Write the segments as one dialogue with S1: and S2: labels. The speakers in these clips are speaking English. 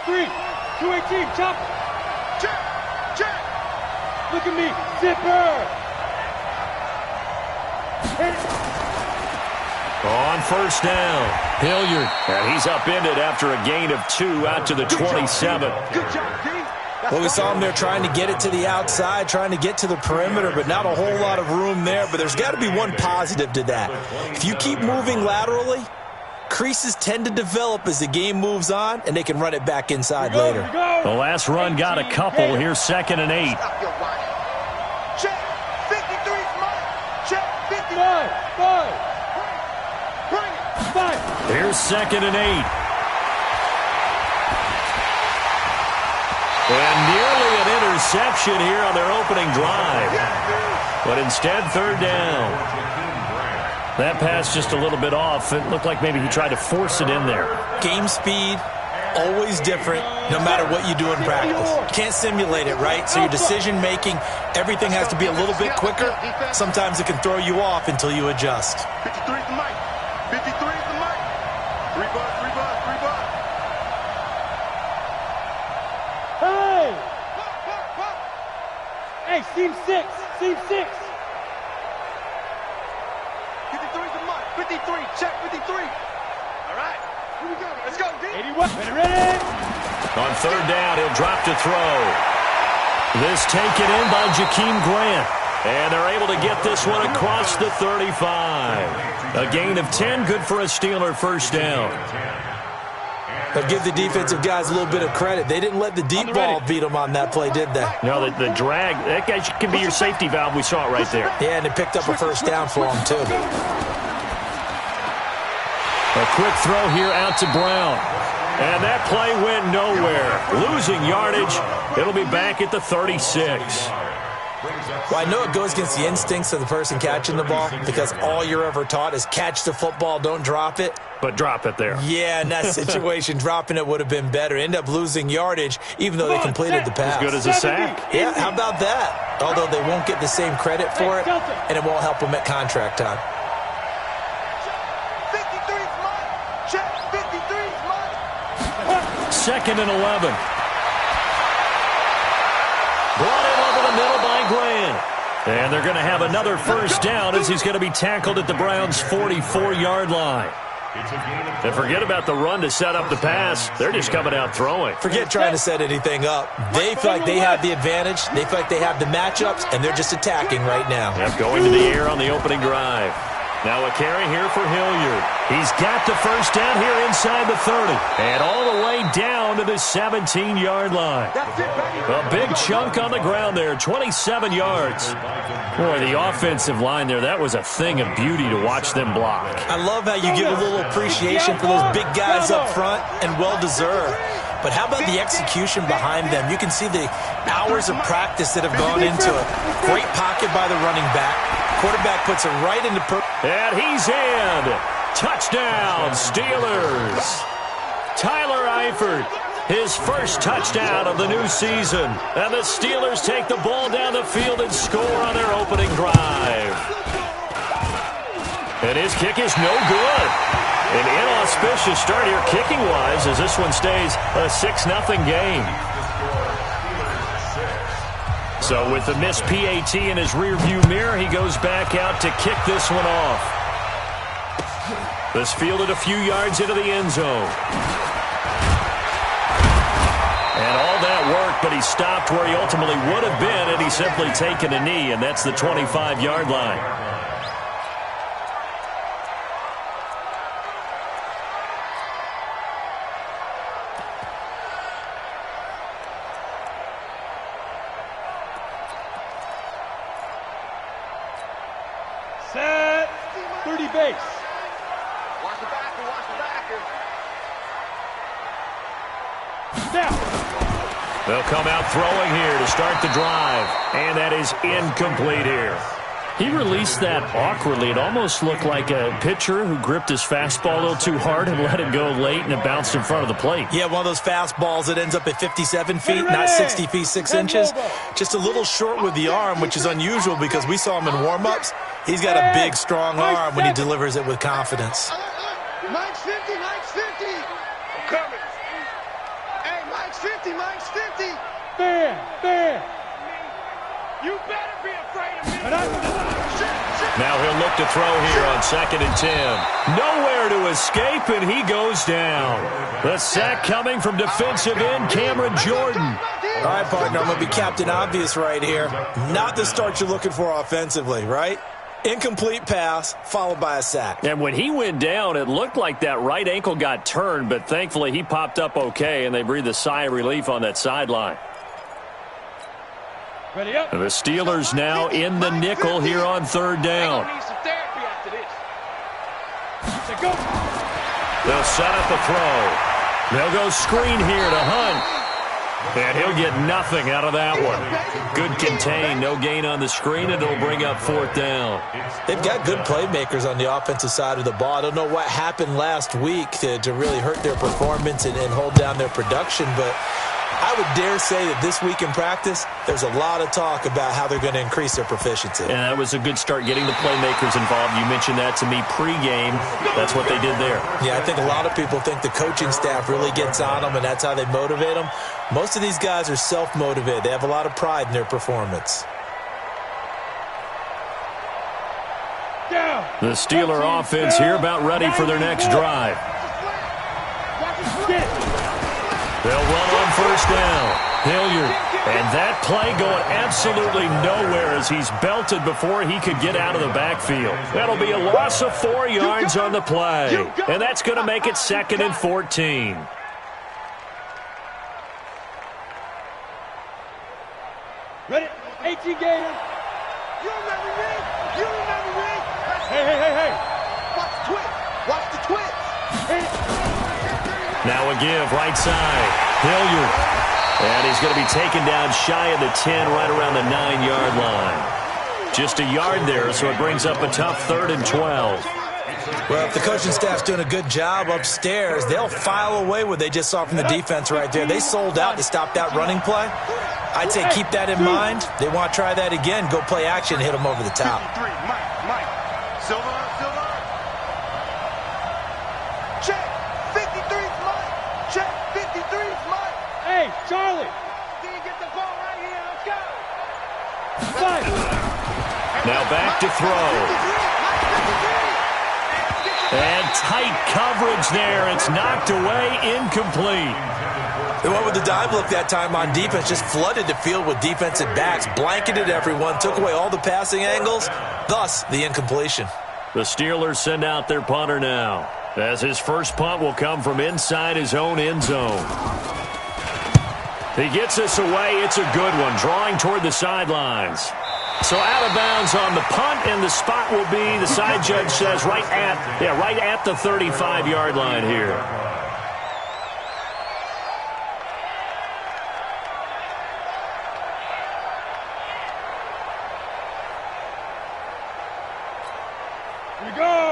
S1: 3, 218, chop.
S2: Check, check.
S1: Look at me, zipper.
S3: On first down, Hilliard. And he's upended after a gain of 2 out to the 27.
S2: Good job, D.
S4: Well, we saw him there trying to get it to the outside, trying to get to the perimeter, but not a whole lot of room there. But there's got to be one positive to that. If you keep moving laterally, creases tend to develop as the game moves on, and they can run it back inside later.
S3: The last run got a couple. Here's 2nd and 8.
S2: Stop your whining. Check. 53's mine. Check. 50.
S1: 5.
S2: Bring it.
S1: 5.
S3: Here's 2nd and 8. And nearly an interception here on their opening drive. But instead, 3rd down. That pass just a little bit off. It looked like maybe he tried to force it in there.
S4: Game speed, always different, no matter what you do in practice. Can't simulate it, right? So your decision-making, everything has to be a little bit quicker. Sometimes it can throw you off until you adjust.
S2: 53 is the mic. 53 is the mic. 3 buzz, 3 buzz, 3 buzz.
S1: Hey! Hey, seam 6. Seam 6.
S2: 53 is the mic. 53. Check 53. All right. Here we go. Let's go, D.
S1: 81. Ready?
S3: On 3rd down, he'll drop to throw. This taken in by Jakeem Grant. And they're able to get this one across the 35. A gain of 10, good for a Steeler first down.
S4: But give the defensive guys a little bit of credit. They didn't let the deep ball beat them on that play, did they?
S3: No, the drag, that guy can be your safety valve. We saw it right there.
S4: Yeah, and they picked up a first down for him, too.
S3: A quick throw here out to Brown. And that play went nowhere. Losing yardage. It'll be back at the 36.
S4: Well, I know it goes against the instincts of the person catching the ball because all you're ever taught is catch the football, don't drop it.
S3: But drop it there.
S4: Yeah, in that situation, dropping it would have been better. End up losing yardage, even though they completed the pass.
S3: As good as a sack.
S4: Yeah, how about that? Although they won't get the same credit for it, and it won't help them at contract time.
S2: 53's mine. Check. 53's mine.
S3: 2nd and 11. Brought in over the middle by Grant. And they're going to have another first down as he's going to be tackled at the Browns' 44-yard line. And forget about the run to set up the pass. They're just coming out throwing.
S4: Forget trying to set anything up. They feel like they have the advantage. They feel like they have the matchups, and they're just attacking right now.
S3: Yep, going to the air on the opening drive. Now a carry here for Hilliard. He's got the first down here inside the 30. And all the way down to the 17-yard line. A big chunk on the ground there, 27 yards. Boy, the offensive line there, that was a thing of beauty to watch them block.
S4: I love how you give a little appreciation for those big guys up front, and well-deserved. But how about the execution behind them? You can see the hours of practice that have gone into it. Great pocket by the running back. Quarterback puts it right into...
S3: And he's in. Touchdown, Steelers. Tyler Aaight, his first touchdown of the new season. And the Steelers take the ball down the field and score on their opening drive. And his kick is no good. An inauspicious start here kicking-wise as this one stays a 6-0 game. So with the missed PAT in his rearview mirror, he goes back out to kick this one off. This fielded a few yards into the end zone. And all that worked, but he stopped where he ultimately would have been had he simply taken a knee, and that's the 25-yard line.
S1: Set. 30 base.
S2: Watch the backer, watch the backer.
S1: Now.
S3: They'll come out throwing here to start the drive, and that is incomplete here. He released that awkwardly. It almost looked like a pitcher who gripped his fastball a little too hard and let it go late, and it bounced in front of the plate.
S4: Yeah, one of those fastballs that ends up at 57 feet, not 60 feet, 6 inches. Just a little short with the arm, which is unusual because we saw him in warm-ups. He's got a big, strong arm when he delivers it with confidence.
S2: Mike's 50, Mike's 50. I'm coming. Hey, Mike.
S3: Now he'll look to throw here on 2nd and 10. Nowhere to escape, and he goes down. The sack coming from defensive end Cameron Jordan.
S4: All right, partner, I'm going to be Captain Obvious right here. Not the start you're looking for offensively, right? Incomplete pass, followed by a sack.
S3: And when he went down, it looked like that right ankle got turned, but thankfully he popped up okay, and they breathed a sigh of relief on that sideline.
S1: Ready up.
S3: The Steelers now in the nickel here on 3rd down. They'll set up the throw. They'll go screen here to Hunt. And he'll get nothing out of that one. Good contain, no gain on the screen, and it'll bring up 4th down.
S4: They've got good playmakers on the offensive side of the ball. I don't know what happened last week to really hurt their performance and hold down their production, but I would dare say that this week in practice, there's a lot of talk about how they're going to increase their proficiency.
S3: And that was a good start getting the playmakers involved. You mentioned that to me pregame. That's what they did there.
S4: Yeah, I think a lot of people think the coaching staff really gets on them, and that's how they motivate them. Most of these guys are self-motivated. They have a lot of pride in their performance.
S3: The Steeler offense here about ready for their next drive. They'll run on 1st down. Hilliard. And that play going absolutely nowhere as he's belted before he could get out of the backfield. That'll be a loss of 4 yards on the play. And that's going to make it 2nd and 14.
S1: Ready? 18 Gator.
S2: You remember me? You remember me?
S1: Hey.
S2: Watch the twist. Watch the twist.
S3: Now a give, right side. Hilliard. And he's going to be taken down shy of the 10, right around the 9-yard line. Just a yard there, so it brings up a tough 3rd and 12.
S4: Well, if the coaching staff's doing a good job upstairs, they'll file away what they just saw from the defense right there. They sold out to stop that running play. I'd say keep that in mind. They want to try that again. Go play action, hit them over the top.
S2: 53, Mike. Silver. Check. 53's Mike. Check. 53's Mike.
S1: Hey, Charlie.
S2: Can you get the ball right here? Let's go.
S1: Five.
S3: Now back to throw. And tight coverage there. It's knocked away, incomplete.
S4: They went with the dime look that time on defense, just flooded the field with defensive backs, blanketed everyone, took away all the passing angles, thus the incompletion.
S3: The Steelers send out their punter now, as his first punt will come from inside his own end zone. He gets this away. It's a good one, drawing toward the sidelines. So out of bounds on the punt, and the spot will be, the side judge says, right at the 35-yard line here.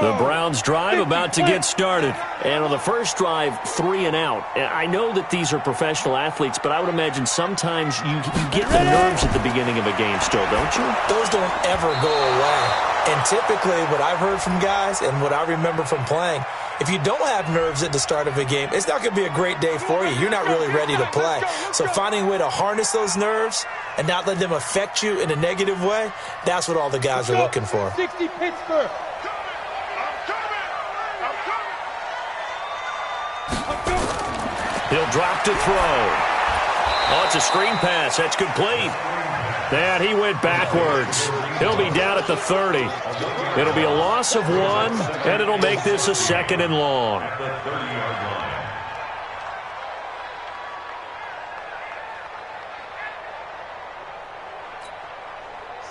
S3: The Browns drive about to get started. And on the first drive, 3 and out. I know that these are professional athletes, but I would imagine sometimes you get the nerves at the beginning of a game still, don't you?
S4: Those don't ever go away. And typically what I've heard from guys and what I remember from playing, if you don't have nerves at the start of a game, it's not going to be a great day for you. You're not really ready to play. So finding a way to harness those nerves and not let them affect you in a negative way, that's what all the guys are looking for.
S1: 60 Pittsburgh.
S3: He'll drop to throw. Oh, it's a screen pass. That's complete. And he went backwards. He'll be down at the 30. It'll be a loss of 1, and it'll make this a 2nd and long.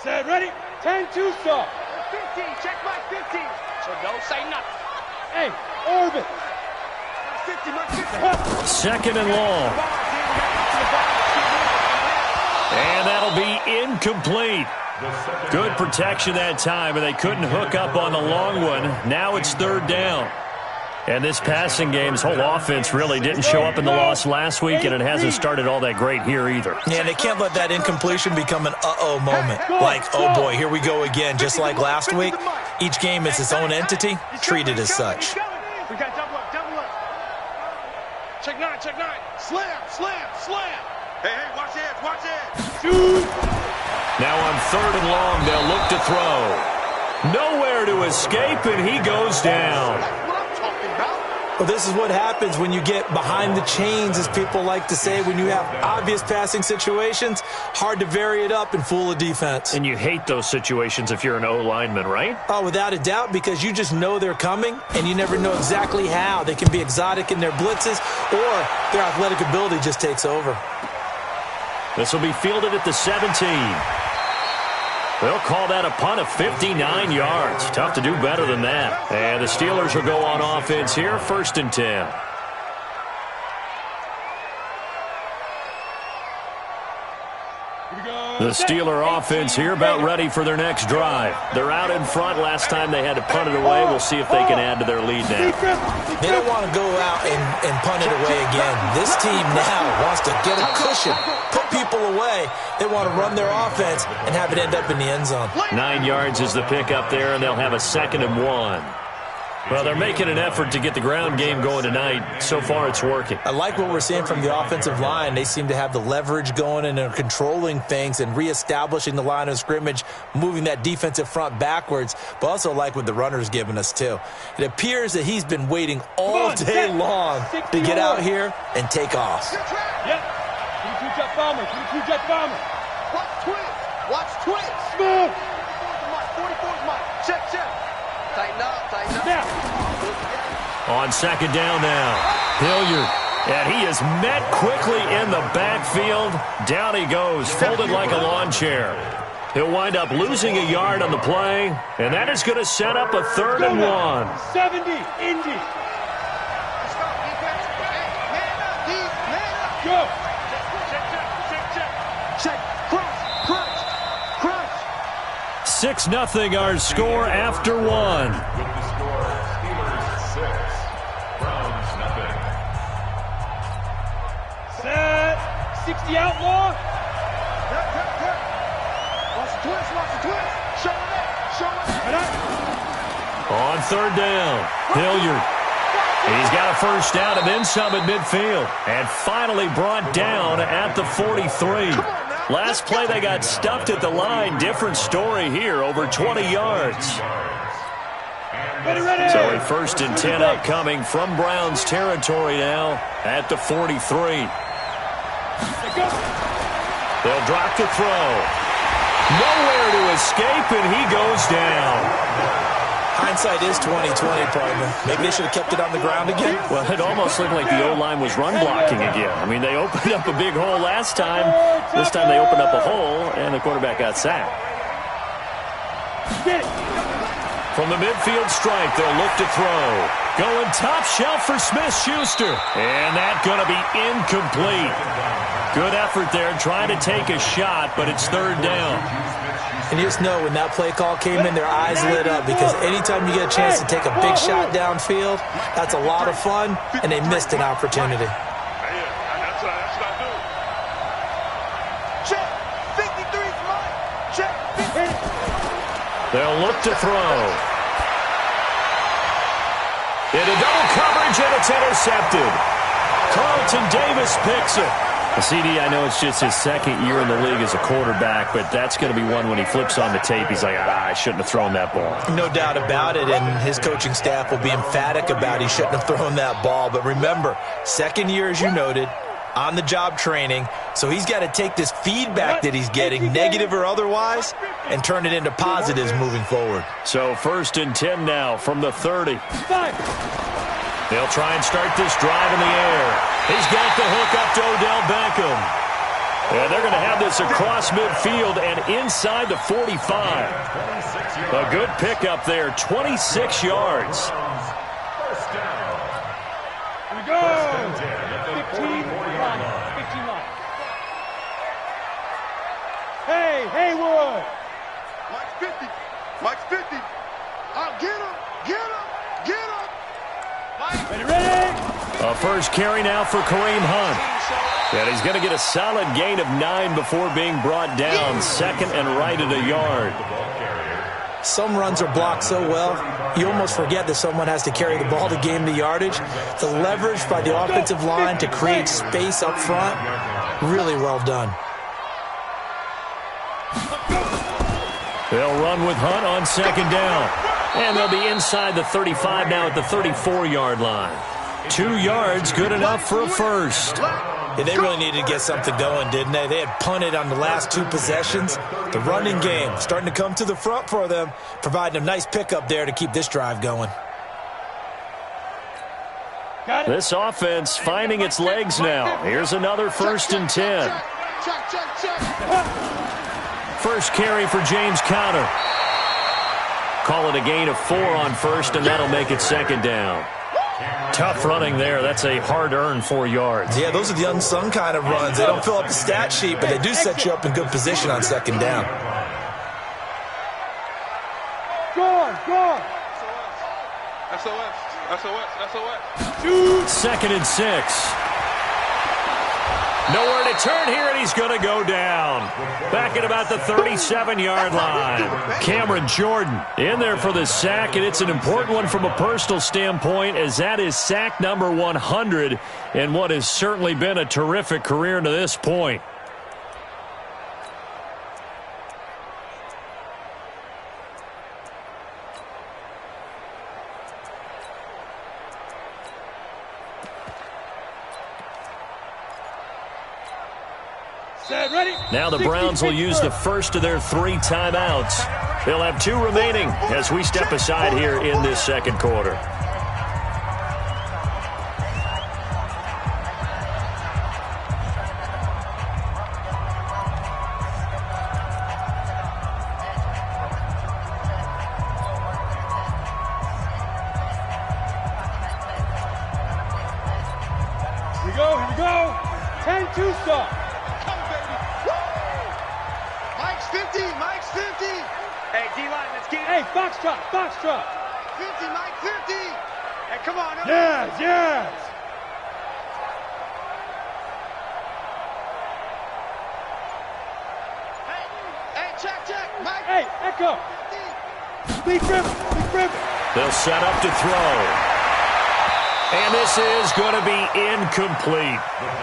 S1: Set, ready? 10-2 stop.
S2: 15, check my 15. So don't say nothing.
S1: Hey, orbit.
S2: 50, my 50.
S3: 2nd and long. And that'll be incomplete. Good protection that time, and they couldn't hook up on the long one. Now it's 3rd down. And this passing game's whole offense really didn't show up in the loss last week, and it hasn't started all that great here either.
S4: Yeah, they can't let that incompletion become an uh-oh moment. Like, oh boy, here we go again. Just like last week, each game is its own entity, treated as such.
S2: We got double up. Check 9. Slam. Hey, watch it.
S1: Shoot.
S3: Now on 3rd and long, they'll look to throw. Nowhere to escape, and he goes down.
S4: Well, this is what happens when you get behind the chains, as people like to say. When you have obvious passing situations, hard to vary it up and fool a defense.
S3: And you hate those situations if you're an O-lineman, right?
S4: Oh, without a doubt, because you just know they're coming, and you never know exactly how. They can be exotic in their blitzes, or their athletic ability just takes over.
S3: This will be fielded at the 17. They'll call that a punt of 59 yards. Tough to do better than that. And the Steelers will go on offense here, 1st and 10. The Steeler offense here about ready for their next drive. They're out in front. Last time they had to punt it away. We'll see if they can add to their lead now.
S4: They don't want to go out and punt it away again. This team now wants to get a cushion, put people away. They want to run their offense and have it end up in the end zone.
S3: 9 yards is the pickup there, and they'll have a 2nd and 1. Well, they're making an effort to get the ground game going tonight. So far, it's working.
S4: I like what we're seeing from the offensive line. They seem to have the leverage going, and they're controlling things and reestablishing the line of scrimmage, moving that defensive front backwards, but also like what the runner's giving us, too. It appears that he's been waiting all day long to get out here and take off.
S1: Yep. 22-jet bomber. 22-jet bomber.
S2: Watch twins. Watch twins.
S1: Smooth.
S2: 44's mine. Check, check. Tighten up, tighten up.
S1: Now.
S3: On 2nd down now, Hilliard. And he is met quickly in the backfield. Down he goes, folded like a lawn chair. He'll wind up losing a yard on the play, and that is going to set up a 3rd and 1.
S1: 70, Indy.
S2: Let's go, defense. Hey, man up, D. Man up.
S1: Go.
S2: Check, check, check, check. Check. Crunch, crunch, crunch.
S3: 6-0 our score after 1.
S1: Set. 60 outlaw.
S2: Watch the twist, watch the twist. Show it up, show it up.
S3: On 3rd down, Hilliard. He's got a 1st down and then some at midfield. And finally brought down at the 43. Last play they got stuffed at the line. Different story here, over 20 yards.
S1: Ready, ready.
S3: So a 1st and 10 upcoming from Browns territory now at the 43. They'll drop to throw. Nowhere to escape, and he goes down.
S4: Hindsight is 20/20, partner. Maybe they should have kept it on the ground again.
S3: Well, it almost looked like the O-line was run blocking again. I mean, they opened up a big hole last time. This time they opened up a hole, and the quarterback got sacked. From the midfield stripe, they'll look to throw. Going top shelf for Smith-Schuster. And that's going to be incomplete. Good effort there, trying to take a shot, but it's 3rd down.
S4: And you just know when that play call came in, their eyes lit up, because anytime you get a chance to take a big shot downfield, that's a lot of fun, and they missed an opportunity.
S2: That's what I do. Check. 53's mine. Check. 50.
S3: They'll look to throw. Into double coverage, and it's intercepted. Carlton Davis picks it. CD, I know it's just his 2nd year in the league as a quarterback, but that's going to be one when he flips on the tape, he's like, I shouldn't have thrown that ball.
S4: No doubt about it, and his coaching staff will be emphatic about he shouldn't have thrown that ball. But remember, 2nd year, as you noted, on-the-job training, so he's got to take this feedback that he's getting, negative or otherwise, and turn it into positives moving forward.
S3: So 1st and 10 now from the 30. They'll try and start this drive in the air. He's got the hook up to Odell Beckham. And they're going to have this across midfield and inside the 45. A good pickup there, 26 yards.
S1: Here we go. 15 line. Hey, Haywood.
S2: Mike's 50. Mike's 50. I'll get him. Get him. Get him. Mike.
S1: Ready.
S3: A 1st carry now for Kareem Hunt. And he's going to get a solid gain of 9 before being brought down. 2nd and right at a yard.
S4: Some runs are blocked so well, you almost forget that someone has to carry the ball to gain the yardage. The leverage by the offensive line to create space up front, really well done.
S3: They'll run with Hunt on second down. And they'll be inside the 35 now at the 34-yard line. 2 yards, good enough for a first.
S4: Yeah, they really needed to get something going, didn't they? They had punted on the last 2 possessions. The running game starting to come to the front for them, providing a nice pickup there to keep this drive going.
S3: This offense finding its legs now. Here's another 1st and 10. First carry for James Conner. Call it a gain of 4 on first, and that'll make it 2nd down. Tough running there. That's a hard-earned 4 yards.
S4: Yeah, those are the unsung kind of runs. They don't fill up the stat sheet, but they do set you up in good position on 2nd down.
S2: Go! SOS.
S3: 2nd and 6. Nowhere to turn here, and he's going to go down. Back at about the 37-yard line. Cameron Jordan in there for the sack, and it's an important one from a personal standpoint, as that is sack number 100 in what has certainly been a terrific career to this point. Now the Browns will use the first of their 3 timeouts. They'll have 2 remaining as we step aside here in this 2nd quarter.
S1: Here we go. 10-2 stop.
S2: Mike's 50.
S1: Hey, D-line, let's get it. Hey, Foxtrot.
S2: 50, Mike, 50.
S1: Hey, come on. Yes.
S2: Hey, check, Mike.
S1: Hey, Echo. Speed grip.
S3: They'll set up to throw. And this is going to be incomplete.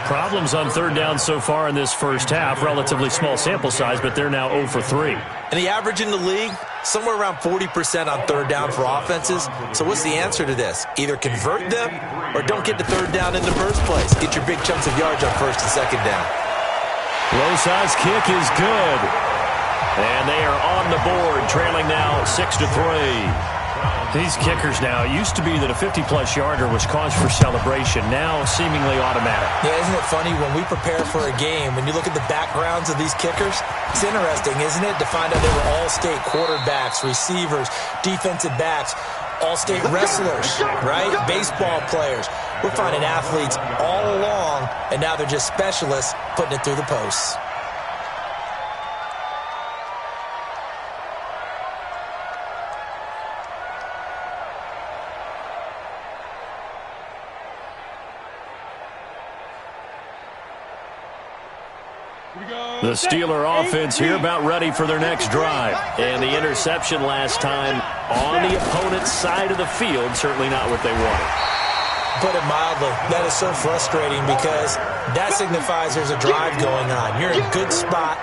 S3: Problems on 3rd down so far in this first half. Relatively small sample size, but they're now 0 for 3.
S4: And the average in the league, somewhere around 40% on 3rd down for offenses. So what's the answer to this? Either convert them or don't get to 3rd down in the first place. Get your big chunks of yards on 1st and 2nd down.
S3: Low-size kick is good. And they are on the board, trailing now 6-3. These kickers now, it used to be that a 50-plus yarder was cause for celebration, now seemingly automatic.
S4: Yeah, isn't it funny when we prepare for a game, when you look at the backgrounds of these kickers, it's interesting, isn't it, to find out they were all-state quarterbacks, receivers, defensive backs, all-state wrestlers, right? Baseball players. We're finding athletes all along, and now they're just specialists putting it through the posts.
S3: The Steeler offense here about ready for their next drive. And the interception last time on the opponent's side of the field, certainly not what they wanted.
S4: Put it mildly, that is so frustrating because that signifies there's a drive going on. You're in a good spot,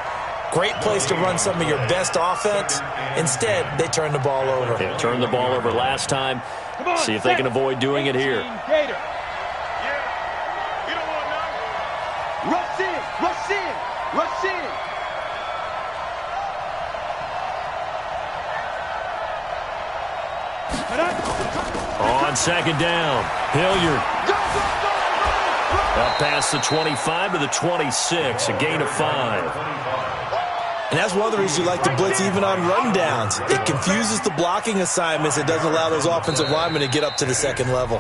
S4: great place to run some of your best offense. Instead, they turn the ball over.
S3: They turned the ball over last time. See if they can avoid doing it here.
S2: Rush in.
S3: On 2nd down, Hilliard. Up past the 25 to the 26, a gain of 5.
S4: And that's one of the reasons you like to blitz even on rundowns. It confuses the blocking assignments. It doesn't allow those offensive linemen to get up to the 2nd level.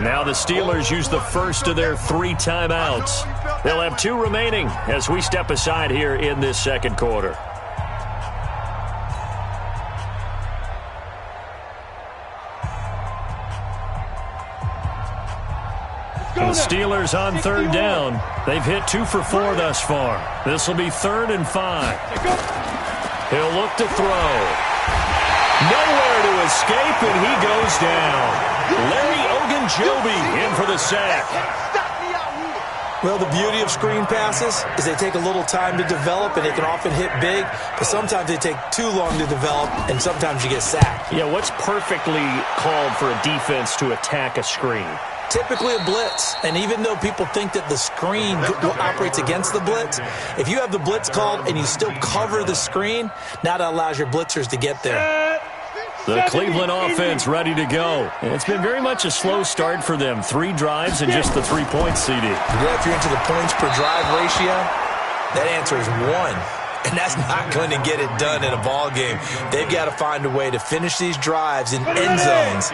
S3: Now the Steelers use the first of their 3 timeouts. They'll have 2 remaining as we step aside here in this 2nd quarter. The Steelers on 3rd down. They've hit 2 for 4 thus far. This will be 3rd and 5. He'll look to throw. Nowhere to escape, and he goes down. Larry Ogunjobi in for the sack.
S4: Well, the beauty of screen passes is they take a little time to develop, and they can often hit big, but sometimes they take too long to develop, and sometimes you get sacked.
S3: Yeah, what's perfectly called for a defense to attack a screen?
S4: Typically a blitz, and even though people think that the screen operates against the blitz, if you have the blitz called and you still cover the screen, now that allows your blitzers to get there.
S3: The Cleveland offense ready to go. And it's been very much a slow start for them. 3 drives and just the 3-point CD.
S4: Well, if you're into the points per drive ratio, that answer is 1. And that's not going to get it done in a ball game. They've got to find a way to finish these drives in end zones,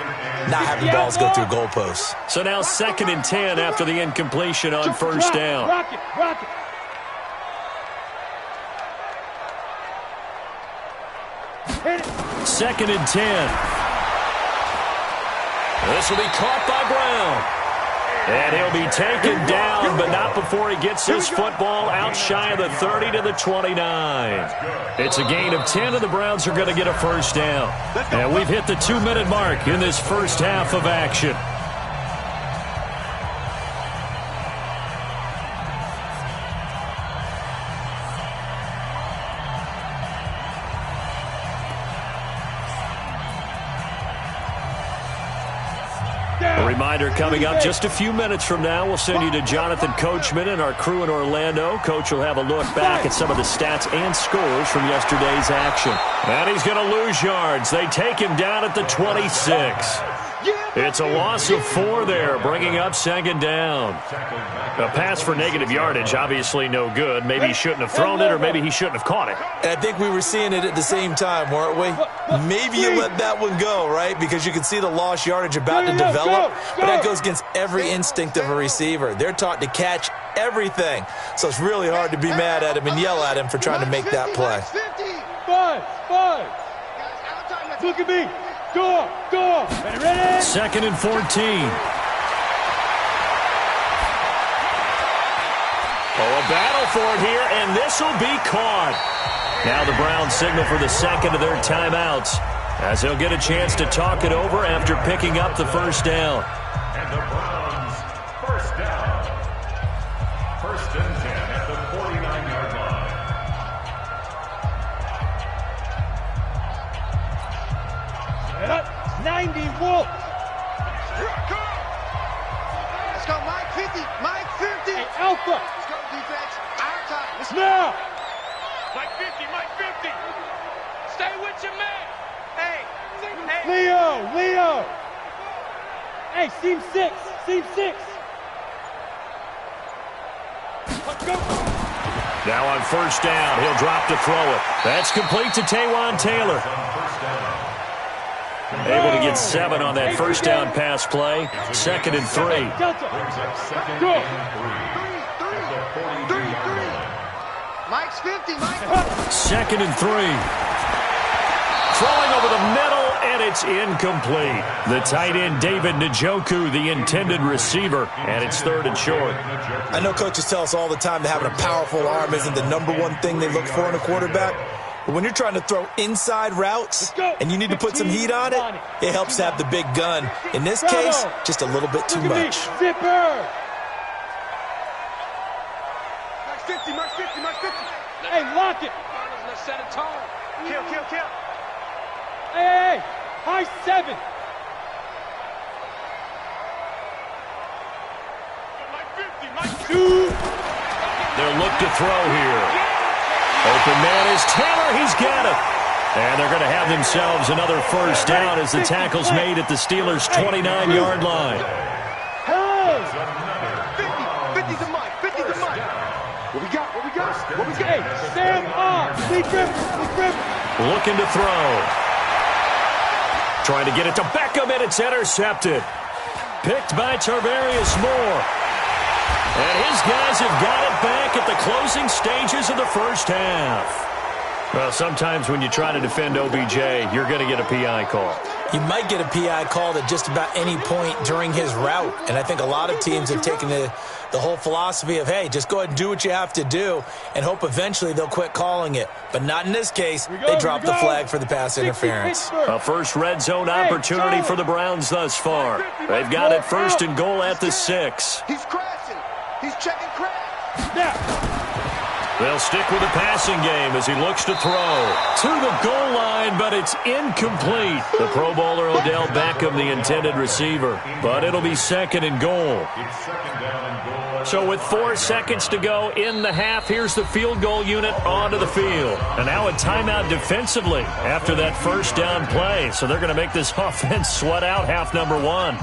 S4: not having balls go through goalposts.
S3: So now 2nd and 10 after the incompletion on first down.
S1: Rock it, rock it. Hit it.
S3: 2nd and 10. This will be caught by Brown. And he'll be taken down, but not before he gets his football out shy of the 30 to the 29. It's a gain of 10, and the Browns are going to get a first down. And we've hit the 2-minute mark in this first half of action. A reminder coming up just a few minutes from now, we'll send you to Jonathan Coachman and our crew in Orlando. Coach will have a look back at some of the stats and scores from yesterday's action. And he's going to lose yards. They take him down at the 26. It's a loss of 4 there, bringing up 2nd down. A pass for negative yardage, obviously no good. Maybe he shouldn't have thrown it, or maybe he shouldn't have caught it.
S4: And I think we were seeing it at the same time, weren't we? Maybe you let that one go, right? Because you can see the lost yardage about to develop, but that goes against every instinct of a receiver. They're taught to catch everything. So it's really hard to be mad at him and yell at him for trying to make that play.
S1: 5. Look at me. Go. Ready?
S3: 2nd and 14. Oh, a battle for it here, and this will be caught. Now the Browns signal for the 2nd of their timeouts, as they'll get a chance to talk it over after picking up the first down.
S5: And the Browns, first down. 1st and 10 at the 49-yard line.
S1: 90 Wolf.
S2: Let's go, Mike 50. Mike 50.
S1: Hey, Alpha.
S2: Let's go, defense. Our time. Let's go.
S1: Now. Mike 50. Stay with your man. Hey. Leo. Hey, seam 6. Let's go.
S3: Now on first down, he'll drop to throw it. That's complete to Taywan Taylor. Able to get 7 on that first down pass play. 2nd and 3.
S1: Go.
S2: 3. Mike's 50.
S3: 2nd and 3. Throwing over the middle, and it's incomplete. The tight end, David Njoku, the intended receiver, and it's 3rd and short.
S4: I know coaches tell us all the time that having a powerful arm isn't the #1 thing they look for in a quarterback. But when you're trying to throw inside routes and you need to put some heat on it, it helps to have the big gun. In this case, just a little bit too much.
S1: Zipper.
S2: Mike's 50.
S1: Hey, lock it.
S2: Let's set a tone. Kill.
S1: Hey. High 7. Mike 2.
S3: They'll look to throw here. Open man is Taylor. He's got it. And they're going to have themselves another first down as the tackle's made at the Steelers' 29-yard line.
S1: Hey.
S2: 50 to Mike. What we got?
S1: Hey, Sam on. Lee Griffin.
S3: Looking to throw. Trying to get it to Beckham, and it's intercepted. Picked by Tarvarius Moore. And his guys have got it back at the closing stages of the first half. Well, sometimes when you try to defend OBJ, you're going to get a PI call.
S4: You might get a PI called at just about any point during his route. And I think a lot of teams have taken the whole philosophy of, hey, just go ahead and do what you have to do and hope eventually they'll quit calling it. But not in this case. They dropped the flag for the pass interference.
S3: A first red zone opportunity for the Browns thus far. They've got it 1st and goal at the 6.
S2: He's crashing. He's checking crack.
S1: Now.
S3: They'll stick with the passing game as he looks to throw. To the goal line, but it's incomplete. The Pro Bowler Odell Beckham, the intended receiver. But it'll be 2nd and goal.
S5: It's 2nd down and goal.
S3: So with 4 seconds to go in the half, here's the field goal unit onto the field. And now a timeout defensively after that first down play. So they're going to make this offense sweat out half number 1.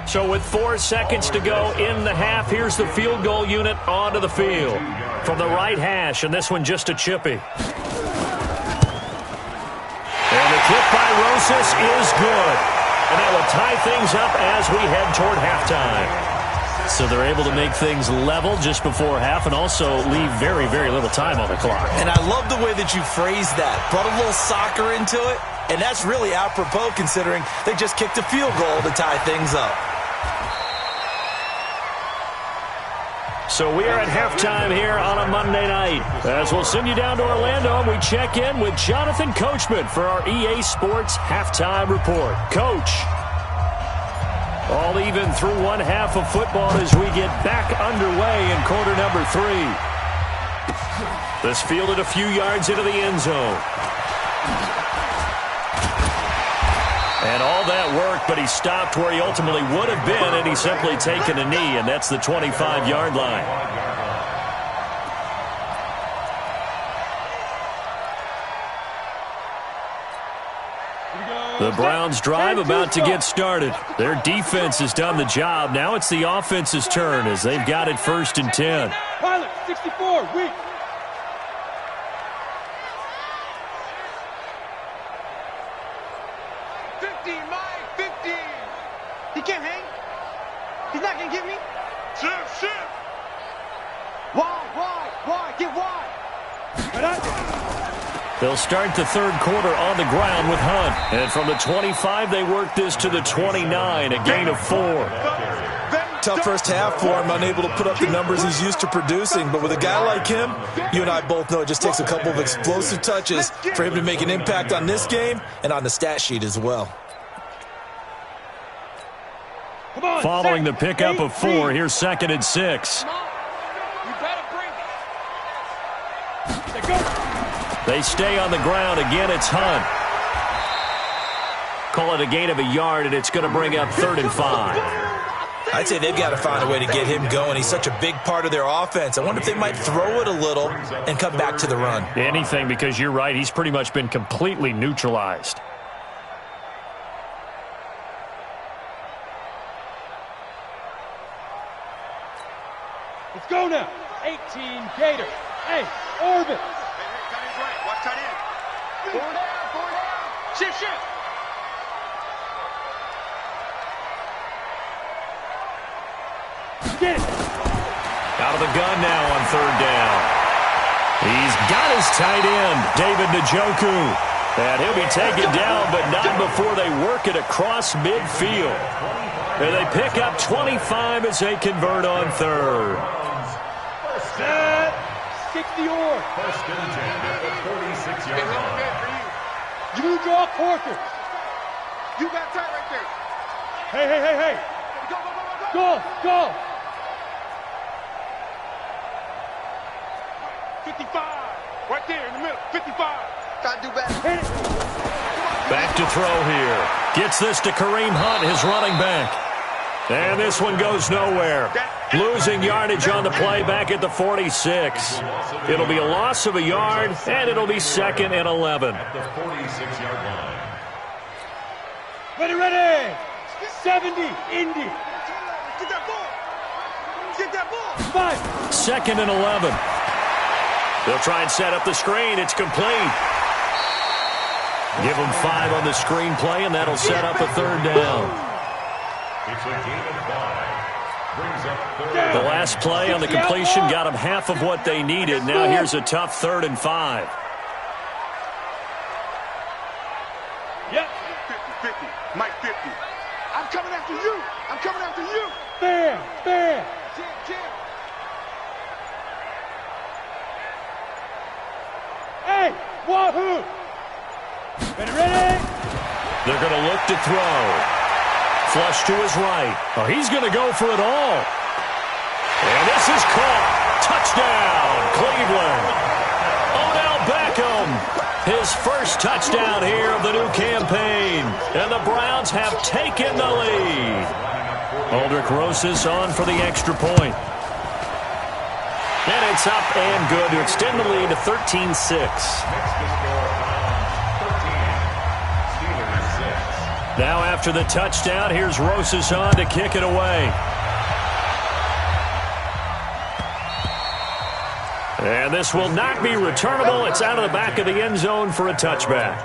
S3: So with 4 seconds to go in the half, here's the field goal unit onto the field. From the right hash, and this one just a chippy. And the kick by Rosas is good. And that will tie things up as we head toward halftime. So they're able to make things level just before half and also leave very, very little time on the clock.
S4: And I love the way that you phrased that. Brought a little soccer into it, and that's really apropos considering they just kicked a field goal to tie things up.
S3: So we are at halftime here on a Monday night. As we'll send you down to Orlando, and we check in with Jonathan Coachman for our EA Sports Halftime Report. Coach, all even through one half of football as we get back underway in quarter number 3. This fielded a few yards into the end zone. And all that work, but he stopped where he ultimately would have been, and he's simply taken a knee, and that's the 25-yard line. The Browns' drive about to get started. Their defense has done the job. Now it's the offense's turn as they've got it 1st and 10.
S1: Pilot, 64, weak.
S2: He can't hang. He's not going to get me. Shift. Wide. Get wide.
S3: They'll start the 3rd quarter on the ground with Hunt. And from the 25, they work this to the 29, a gain of 4.
S4: Tough first half for him, unable to put up the numbers he's used to producing. But with a guy like him, you and I both know it just takes a couple of explosive touches for him to make an impact on this game and on the stat sheet as well.
S3: Following the pickup of 4, here's 2nd and 6.
S1: You better bring it.
S3: They stay on the ground. Again, it's Hunt. Call it a gain of a yard, and it's going to bring up 3rd and 5.
S4: I'd say they've got to find a way to get him going. He's such a big part of their offense. I wonder if they might throw it a little and come back to the run.
S3: Anything, because you're right. He's pretty much been completely neutralized.
S1: Let's go now. 18 Gator. Hey, Orbit.
S2: Tight end's right. Watch tight end. Four down. Shift.
S1: Get it.
S3: Out of the gun now on 3rd down. He's got his tight end, David Njoku. And he'll be taken down, but not before they work it across midfield. And they pick up 25 as they convert on 3rd.
S1: Set. 60 or.
S5: 1st and 10 at the 46-yard line.
S1: You draw Corker.
S2: You got tight right there.
S1: Hey. Go.
S2: 55. Right there in the middle. 55. Gotta do better.
S1: Hit it.
S3: Back to throw here. Gets this to Kareem Hunt, his running back. And this one goes nowhere. Losing yardage on the play back at the 46. It'll be a loss of a yard, and it'll be 2nd and 11.
S5: At the 46-yard line.
S1: Ready. 70, Indy.
S2: Get that ball.
S1: 5.
S3: 2nd and 11. They'll try and set up the screen. It's complete. Give them 5 on the screen play, and that'll set up a 3rd down.
S5: It's a gain of 5. Brings up 3rd.
S3: The last play on the completion got them half of what they needed. Now here's a tough 3rd and 5.
S1: Yep.
S2: 50. Mike 50. I'm coming after you.
S1: Bam.
S2: Jam.
S1: Wahoo! Ready?
S3: They're going to look to throw. Flush to his right. Oh, he's going to go for it all. And this is caught. Touchdown, Cleveland. Odell Beckham, his first touchdown here of the new campaign. And the Browns have taken the lead. Aldrich Rosas on for the extra point. And it's up and good to extend the lead to 13-6. Now after the touchdown, here's Rosas on to kick it away. And this will not be returnable. It's out of the back of the end zone for a touchback.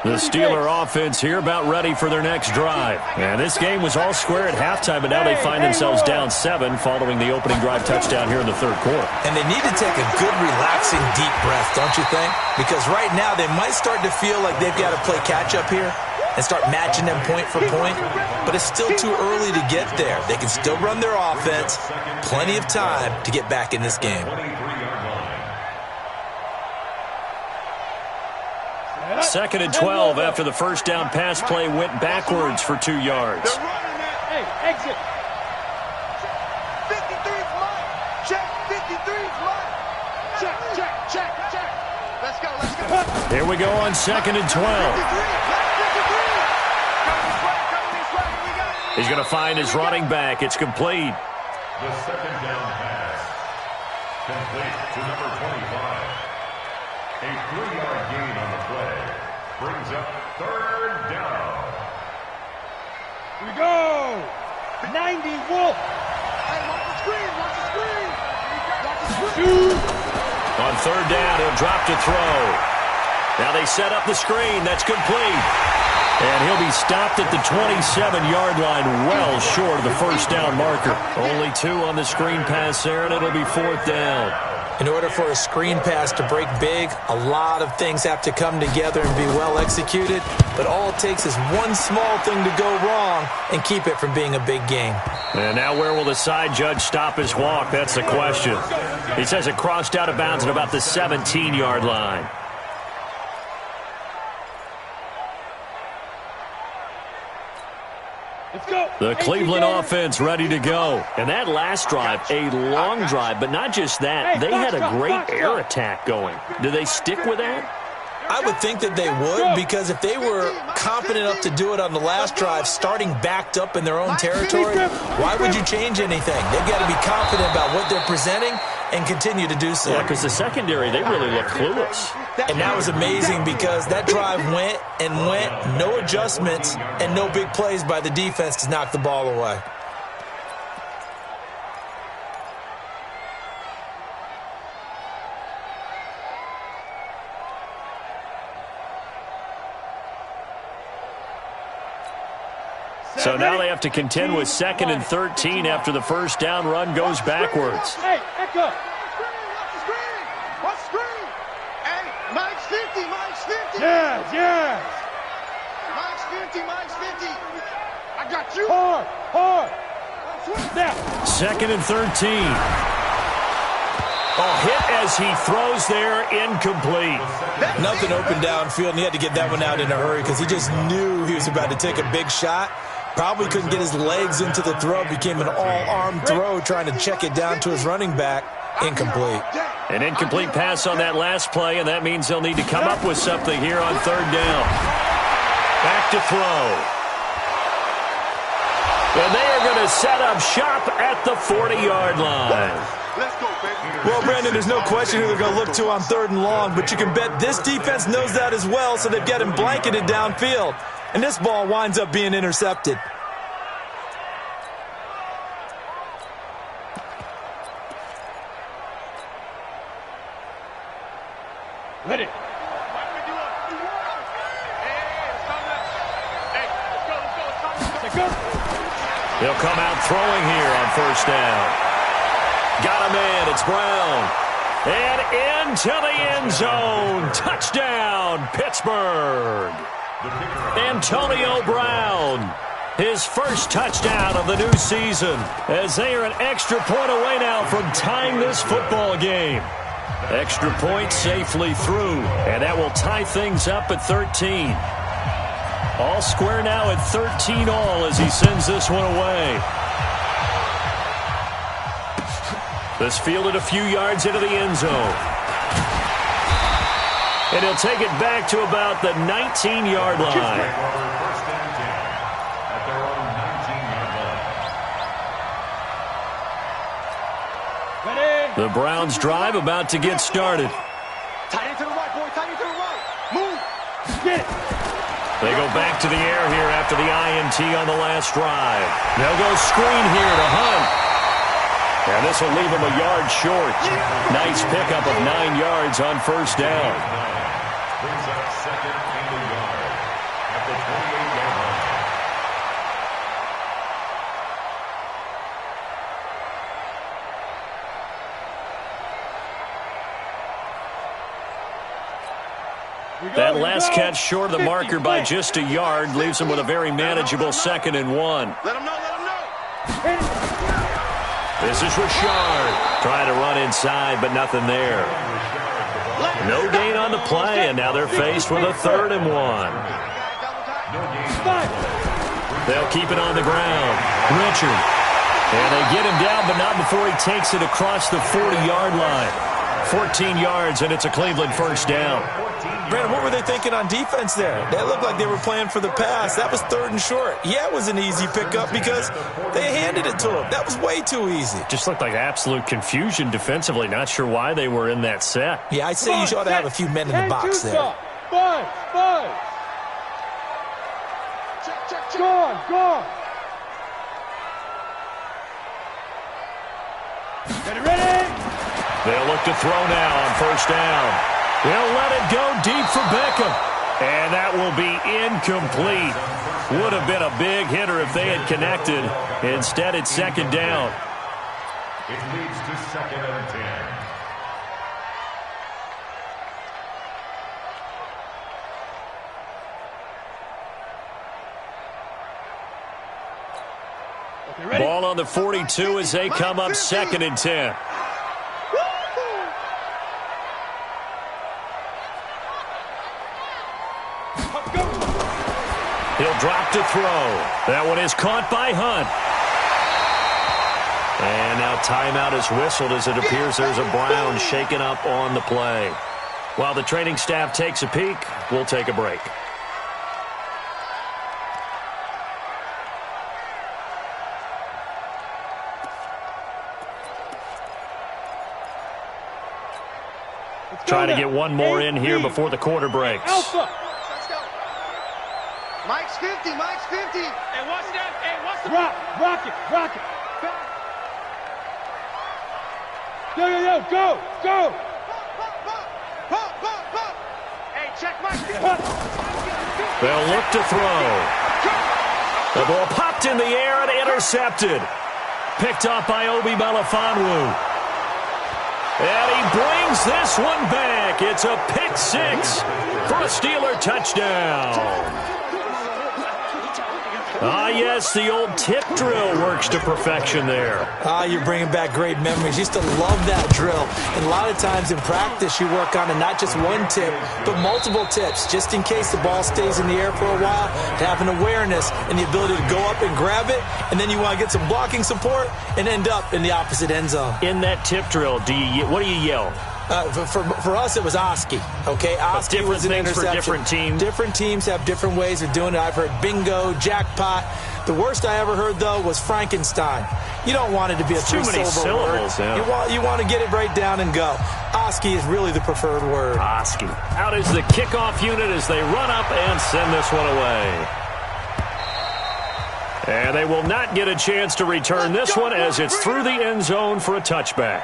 S3: The Steeler offense here about ready for their next drive. And this game was all square at halftime, but now they find themselves down 7 following the opening drive touchdown here in the third quarter.
S4: And they need to take a good, relaxing, deep breath, don't you think? Because right now they might start to feel like they've got to play catch-up here and start matching them point for point. But it's still too early to get there. They can still run their offense. Plenty of time to get back in this game.
S3: Second and 12 after the first down pass play went backwards for 2 yards.
S2: They're running that.
S1: Hey, exit.
S2: 53's mine. Check. 53's mine. Check. Let's go.
S3: Here we go on second and 12. He's going to find his running back. It's complete.
S5: The second down pass. Complete to number 25. A 3-yard gain on the play. Brings up third down.
S1: Here we go. 90 Wolf.
S2: Hey, watch the screen.
S3: On third down, he'll drop to throw. Now they set up the screen. That's complete. And he'll be stopped at the 27-yard line, well short of the first down marker. Only 2 on the screen pass there, and it'll be fourth down.
S4: In order for a screen pass to break big, a lot of things have to come together and be well executed. But all it takes is one small thing to go wrong and keep it from being a big game.
S3: And now where will the side judge stop his walk? That's the question. He says it crossed out of bounds at about the 17-yard line.
S1: Let's go.
S3: The Cleveland offense ready to go. And that last drive, a long drive, but not just that. They had a great air attack going. Do they stick with that?
S4: I would think that they would, because if they were confident enough to do it on the last drive, starting backed up in their own territory, why would you change anything? They've got to be confident about what they're presenting and continue to do so.
S3: Yeah, because the secondary, they really look clueless.
S4: And that was amazing because that drive went and went, no adjustments and no big plays by the defense to knock the ball away.
S3: So now they have to contend with second and 13 after the first down run goes backwards.
S1: Hey, echo.
S2: Watch the screen. Hey, Mike's 50.
S1: Yes.
S2: Mike's 50. I got you.
S1: Hard. Now.
S3: Second and 13. A hit as he throws there, incomplete.
S4: Nothing open downfield, and he had to get that one out in a hurry because he just knew he was about to take a big shot. Probably couldn't get his legs into the throw. Became an all-arm throw trying to check it down to his running back. Incomplete.
S3: An incomplete pass on that last play, and that means they'll need to come up with something here on third down. Back to throw. And they are going to set up shop at the 40-yard line.
S2: Let's go, baby.
S4: Well, Brandon, there's no question who they're going to look to on third and long, but you can bet this defense knows that as well, so they've got him blanketed downfield. And this ball winds up being intercepted.
S1: Ready.
S3: They'll come out throwing here on first down. Got him in. It's Brown. And into the end zone. Touchdown, Pittsburgh. Antonio Brown, his first touchdown of the new season, as they are an extra point away now from tying this football game. Extra point safely through, and that will tie things up at 13. All square now at 13 all as he sends this one away. This fielded a few yards into the end zone. And he'll take it back to about the 19-yard line. The Browns drive about to get started.
S2: Tight end to the right, boy. Tight end to the right. Move.
S1: Get it.
S3: They go back to the air here after the INT on the last drive. They'll go screen here to Hunt. And this will leave him a yard short. Nice pickup of 9 yards on first down.
S5: Brings up second and a yard at the 28-yard line.
S3: That last catch short of the marker by just a yard leaves him with a very manageable 2nd and 1.
S2: Let him know. Let him know.
S3: This is Richard trying to run inside, but nothing there. No gain on the play, and now they're faced with a 3rd and 1. They'll keep it on the ground. Richard. And they get him down, but not before he takes it across the 40-yard line. 14 yards, and it's a Cleveland first down.
S4: Brandon, what were they thinking on defense there? They looked like they were playing for the pass. That was 3rd and short. Yeah, it was an easy pickup because they handed it to him. That was way too easy.
S3: Just looked like absolute confusion defensively. Not sure why they were in that set.
S4: Yeah, I'd say you should have a few men in the box there.
S1: Five.
S2: Check.
S1: Gone. Ready?
S3: They'll look to throw now on first down. They'll let it go deep for Beckham. And that will be incomplete. Would have been a big hitter if they had connected. Instead, it's 2nd down.
S5: It leads to 2nd and 10.
S1: Okay, ready?
S3: Ball on the 42 as they come up 2nd and 10. He'll drop to throw. That one is caught by Hunt. And now timeout is whistled as it appears there's a Brown shaken up on the play. While the training staff takes a peek, we'll take a break. Trying to get one more in here before the quarter breaks.
S1: Alpha.
S2: Mike's 50.
S1: Hey, watch that. Hey, watch the rock it. Yo, go.
S2: Hey, check Mike.
S3: They'll look to throw. The ball popped in the air and intercepted. Picked up by Obi Melifonwu. And he brings this one back. It's a pick 6 for a Steeler touchdown. Ah, yes, the old tip drill works to perfection there.
S4: You're bringing back great memories. Used to love that drill. And a lot of times in practice, you work on it, not just one tip, but multiple tips, just in case the ball stays in the air for a while, to have an awareness and the ability to go up and grab it, and then you want to get some blocking support and end up in the opposite end zone.
S3: In that tip drill, what do you yell?
S4: For us, it was Oski. Okay, Oski was an interception.
S3: For different teams.
S4: Different teams have different ways of doing it. I've heard bingo, jackpot. The worst I ever heard, though, was Frankenstein. You don't want it to be a three-syllable word.
S3: Yeah.
S4: You want to get it right down and go. Oski is really the preferred word.
S3: Oski. Out is the kickoff unit as they run up and send this one away. And they will not get a chance to return this one as it's through the end zone for a touchback.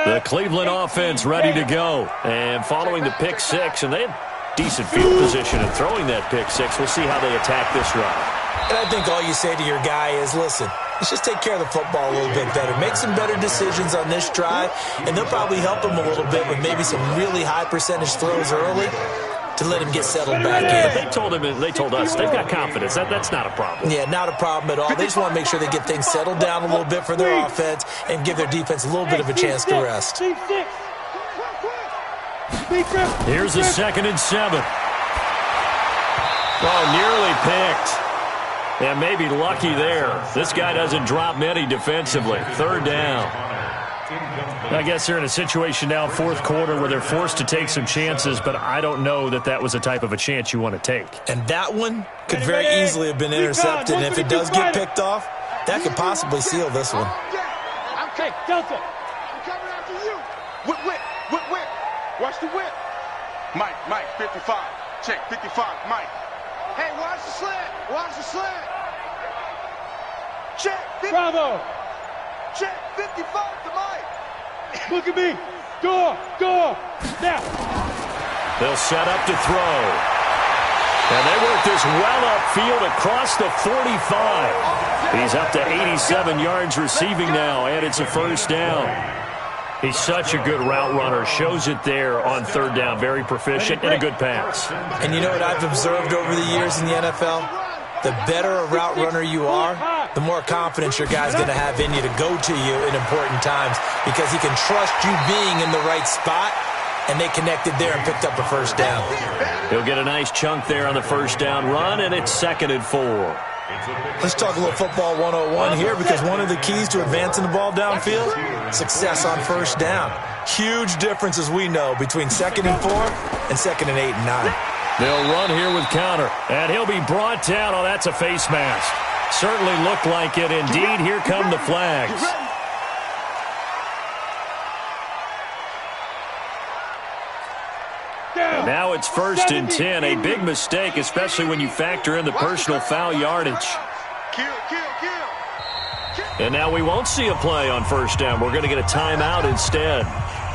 S3: The The Cleveland offense ready to go. And following the pick six, and they had decent field position in throwing that pick six. We'll see how they attack this drive.
S4: And I think all you say to your guy is, listen, let's just take care of the football a little bit better. Make some better decisions on this drive, and they'll probably help him a little bit with maybe some really high percentage throws early to let him get settled back in.
S3: They told us they've got confidence. That's not a problem.
S4: Yeah, not a problem at all. They just want to make sure they get things settled down a little bit for their offense and give their defense a little bit of a chance to rest.
S3: Here's a 2nd and 7. Oh, nearly picked. And maybe lucky there. This guy doesn't drop many defensively. 3rd down. I guess they're in a situation now, 4th quarter, where they're forced to take some chances, but I don't know that was a type of a chance you want to take.
S4: And that one could very easily have been intercepted. And if it does get picked off, that could possibly seal this one.
S1: Okay, Delta.
S2: I'm coming after you. Whip. Watch the whip. Mike, 55. Check, 55, Mike. Hey, watch the slant. Check, 50.
S1: Bravo.
S2: Check, 55 to Mike.
S1: Look at me. Go. Now.
S3: They'll set up to throw. And they work this well upfield across the 45. He's up to 87 yards receiving now, and it's a 1st down. He's such a good route runner. Shows it there on 3rd down. Very proficient and a good pass.
S4: And you know what I've observed over the years in the NFL? The better a route runner you are, the more confidence your guy's going to have in you to go to you in important times because he can trust you being in the right spot, and they connected there and picked up a 1st down.
S3: He'll get a nice chunk there on the 1st down run, and it's 2nd and 4.
S4: Let's talk a little football 101 here because one of the keys to advancing the ball downfield, success on 1st down. Huge difference, as we know, between 2nd and 4 and 2nd and 8 and 9.
S3: They'll run here with counter, and he'll be brought down. Oh, that's a face mask. Certainly looked like it. Indeed, here come the flags. And now it's 1st and 10. A big mistake, especially when you factor in the personal foul yardage.
S2: Kill.
S3: And now we won't see a play on 1st down. We're going to get a timeout instead.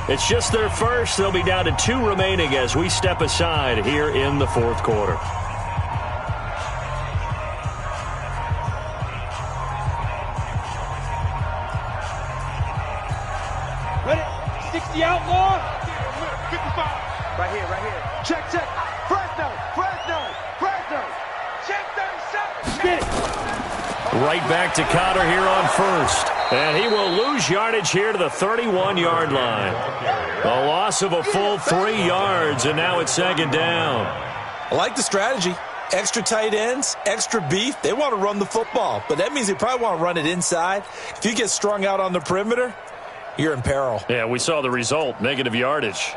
S3: It's just their first. They'll be down to 2 remaining as we step aside here in the 4th quarter.
S1: Ready? 60 outlaw.
S2: 55. Right here. Check. Fresno. Check 37.
S1: Get it.
S3: Right back to Cotter here on 1st. And he will lose yardage here to the 31-yard line. A loss of a full 3 yards, and now it's 2nd down.
S4: I like the strategy. Extra tight ends, extra beef. They want to run the football, but that means they probably want to run it inside. If you get strung out on the perimeter, you're in peril.
S3: Yeah, we saw the result, negative yardage.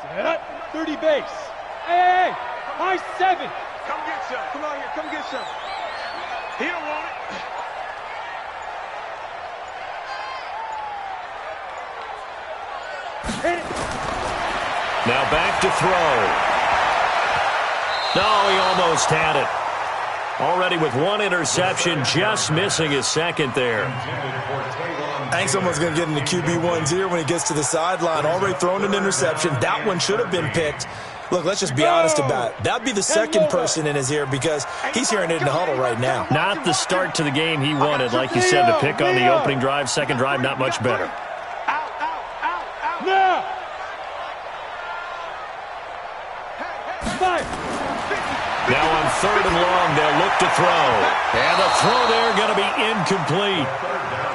S1: Set up. 30 base. Hey. High 7.
S2: Come get some. Come on here. Come get some. He don't want it.
S1: Hit it.
S3: Now back to throw. No, he almost had it. Already with 1 interception, just missing his 2nd there.
S4: I think someone's going to get into QB1's ear when he gets to the sideline. Already thrown an interception. That one should have been picked. Look, let's just be honest about it. That would be the 2nd person in his ear because he's hearing it in the huddle right now.
S3: Not the start to the game he wanted. Like you said, the pick on the opening drive, 2nd drive, not much better.
S2: Out.
S1: Now. Fire.
S3: Now on 3rd and long, they'll look to throw. And the throw there going to be incomplete.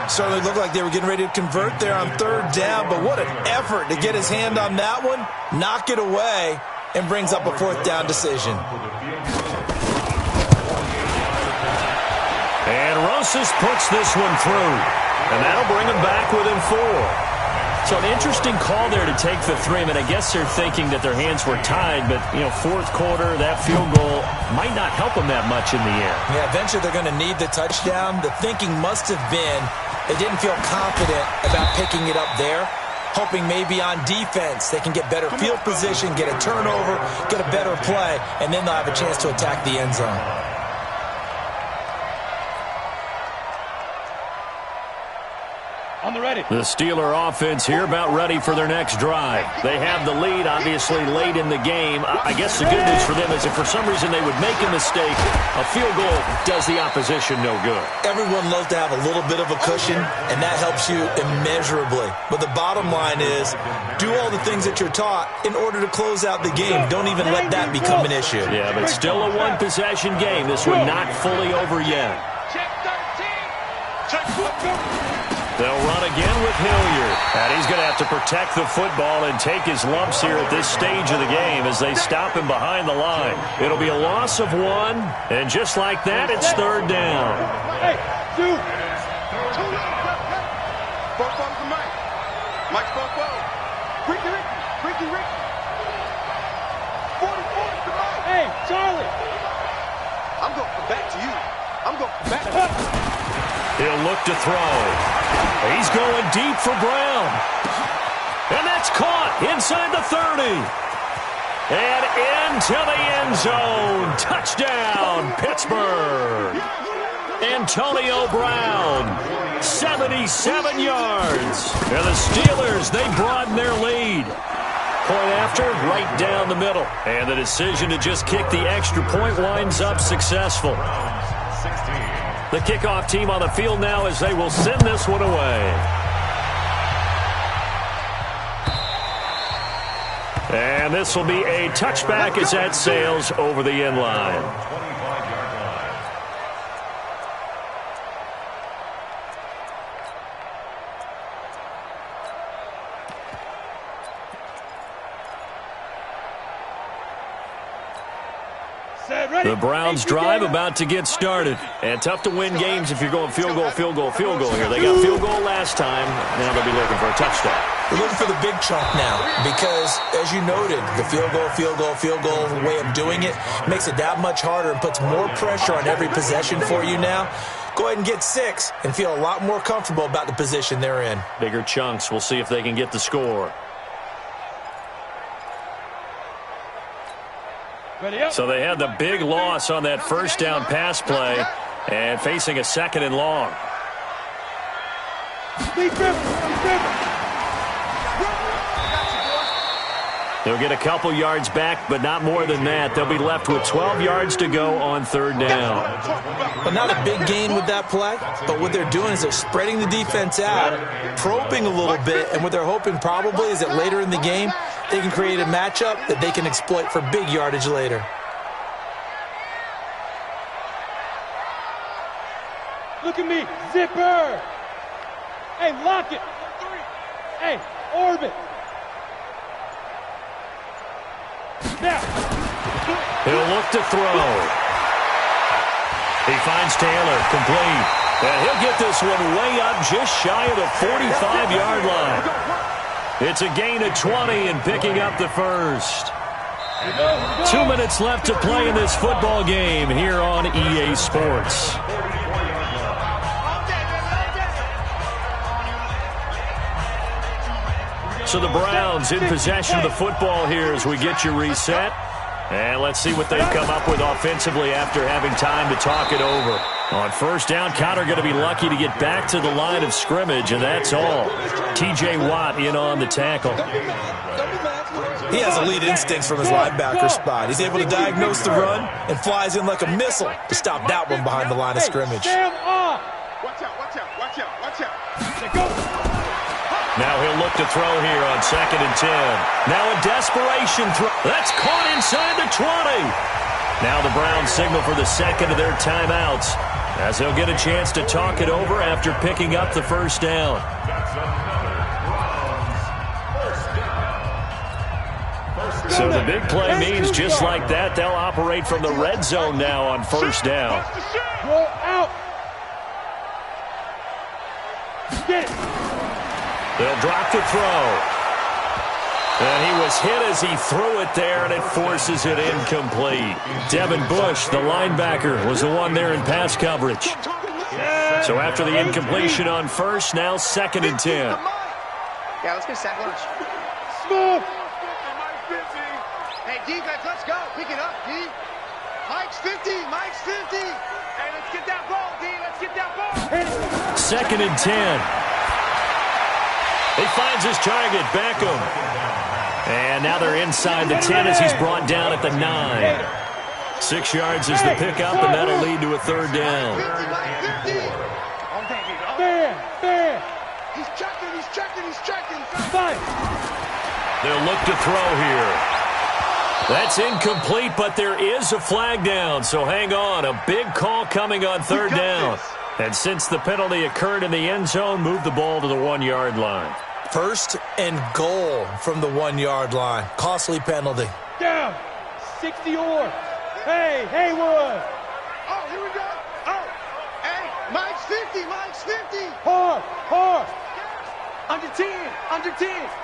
S4: Certainly looked like they were getting ready to convert there on 3rd down, but what an effort to get his hand on that one, knock it away, and brings up a 4th down decision.
S3: And Rosas puts this one through. And that'll bring him back within 4. So an interesting call there to take the 3. I mean, I guess they're thinking that their hands were tied, but, 4th quarter, that field goal might not help them that much in the end.
S4: Yeah, eventually they're going to need the touchdown. The thinking must have been they didn't feel confident about picking it up there. hoping maybe on defense they can get better field position, get a turnover, get a better play, and then they'll have a chance to attack the end zone.
S1: On the ready.
S3: The Steeler offense here about ready for their next drive. They have the lead, obviously, late in the game. I guess the good news for them is if for some reason they would make a mistake, a field goal does the opposition no good.
S4: Everyone loves to have a little bit of a cushion, and that helps you immeasurably. But the bottom line is, do all the things that you're taught in order to close out the game. Don't even let that become an issue.
S3: Yeah, but still a one-possession game. This one not fully over yet.
S2: Check 13. Check 14.
S3: They'll run again with Hilliard. And he's going to have to protect the football and take his lumps here at this stage of the game as they stop him behind the line. It'll be a loss of 1, and just like that, it's 3rd down.
S1: Hey, dude.
S2: Both of them, Mike. Mike's both of them. Ricky. 44 to Mike.
S1: Hey, Charlie.
S2: I'm going to come back to you. I'm going to come back to you.
S3: He'll look to throw. He's going deep for Brown. And that's caught inside the 30. And into the end zone. Touchdown, Pittsburgh. Antonio Brown, 77 yards. And the Steelers, they broaden their lead. Point after, right down the middle. And the decision to just kick the extra point winds up successful. The kickoff team on the field now as they will send this one away. And this will be a touchback as that sails over the end line. The Browns drive about to get started. And tough to win games if you're going field goal here. They got field goal last time. Now they'll be looking for a touchdown.
S4: They're looking for the big chunk now because, as you noted, the field goal way of doing it makes it that much harder and puts more pressure on every possession for you now. Go ahead and get 6 and feel a lot more comfortable about the position they're in.
S3: Bigger chunks. We'll see if they can get the score. So they had the big loss on that first down pass play and facing a 2nd and long. They'll get a couple yards back, but not more than that. They'll be left with 12 yards to go on 3rd down.
S4: But not a big gain with that play, but what they're doing is they're spreading the defense out, probing a little bit, and what they're hoping probably is that later in the game, they can create a matchup that they can exploit for big yardage later.
S1: Look at me, zipper. Hey, lock it. Hey, orbit. Now.
S3: He'll look to throw. He finds Taylor, complete. And he'll get this one way up just shy of the 45-yard line. It's a gain of 20 and picking up the first. 2 minutes left to play in this football game here on EA Sports. So the Browns in possession of the football here as we get you reset. And let's see what they've come up with offensively after having time to talk it over. On 1st down, Conner going to be lucky to get back to the line of scrimmage, and that's all. T.J. Watt in on the tackle.
S4: He has elite instincts from his linebacker spot. He's able to diagnose the run and flies in like a missile to stop that one behind the line of scrimmage.
S2: Watch out.
S1: Go.
S3: Now he'll look to throw here on 2nd and 10. Now a desperation throw. That's caught inside the 20. Now the Browns signal for the 2nd of their timeouts as they'll get a chance to talk it over after picking up the 1st down. So the big play means just like that, they'll operate from the red zone now on 1st down.
S1: Roll out. Get it.
S3: They'll drop to throw. And he was hit as he threw it there, and it forces it incomplete. Devin Bush, the linebacker, was the one there in pass coverage. So after the incompletion on 1st, now 2nd and 10.
S6: Yeah, let's get sack lunch.
S1: Smooth.
S6: Hey, defense, let's go. Pick it up, D. Mike's 50. Mike's 50.
S2: Hey, let's get that ball, D. Let's get that ball.
S3: 2nd and 10. He finds his target, Beckham. And now they're inside the 10 as he's brought down at the 9. 6 yards is the pickup, and that'll lead to a 3rd down.
S6: 50, Mike, 50.
S1: Fair.
S6: He's checking.
S1: Fight.
S3: They'll look to throw here. That's incomplete, but there is a flag down, so hang on. A big call coming on 3rd down. And since the penalty occurred in the end zone, move the ball to the 1-yard line.
S4: 1st and goal from the 1-yard line. Costly penalty.
S1: Down. 60 or. Hey, Haywood.
S6: Oh, here we go. Oh, hey, Mike's 50.
S1: Hard.
S6: Under 10.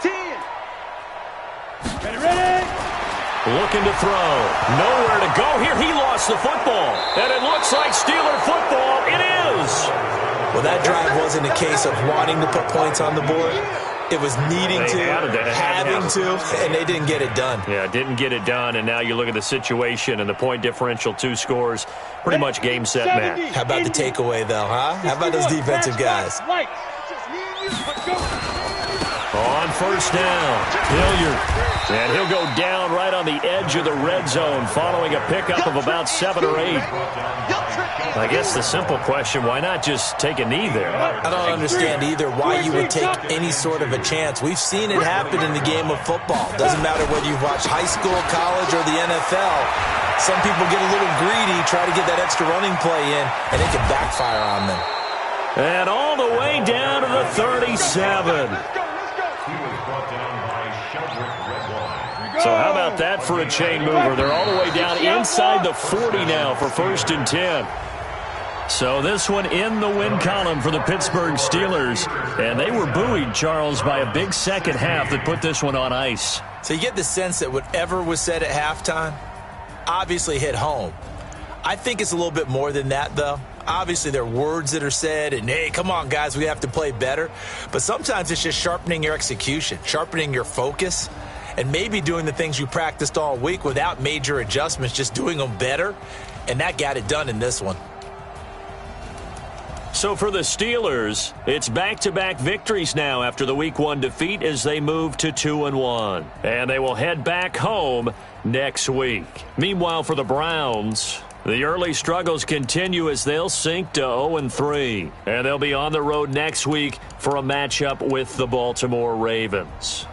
S6: 10.
S1: Ready.
S3: Looking to throw. Nowhere to go here. He lost the football. And it looks like Steeler football. It is.
S4: Well, that drive wasn't a case of wanting to put points on the board. It was needing to, having to, and they didn't get it done.
S3: Yeah, didn't get it done, and now you look at the situation and the point differerential, 2 scores, pretty much game, set, match.
S4: How about the takeaway, though, huh? How about those defensive guys?
S3: On 1st down, Hilliard. And he'll go down right on the edge of the red zone following a pickup of about 7 or 8. I guess the simple question, why not just take a knee there?
S4: I don't understand either why you would take any sort of a chance. We've seen it happen in the game of football. Doesn't matter whether you watch high school, college, or the NFL. Some people get a little greedy, try to get that extra running play in, and it can backfire on them.
S3: And all the way down to the 37. So how about that for a chain mover? They're all the way down inside the 40 now for 1st and 10. So this one in the win column for the Pittsburgh Steelers. And they were buoyed, Charles, by a big second half that put this one on ice.
S4: So you get the sense that whatever was said at halftime obviously hit home. I think it's a little bit more than that, though. Obviously, there are words that are said, and, hey, come on, guys, we have to play better. But sometimes it's just sharpening your execution, sharpening your focus, and maybe doing the things you practiced all week without major adjustments, just doing them better. And that got it done in this one.
S3: So for the Steelers, it's back-to-back victories now after the Week 1 defeat as they move to 2-1. And they will head back home next week. Meanwhile, for the Browns, the early struggles continue as they'll sink to 0-3. And they'll be on the road next week for a matchup with the Baltimore Ravens.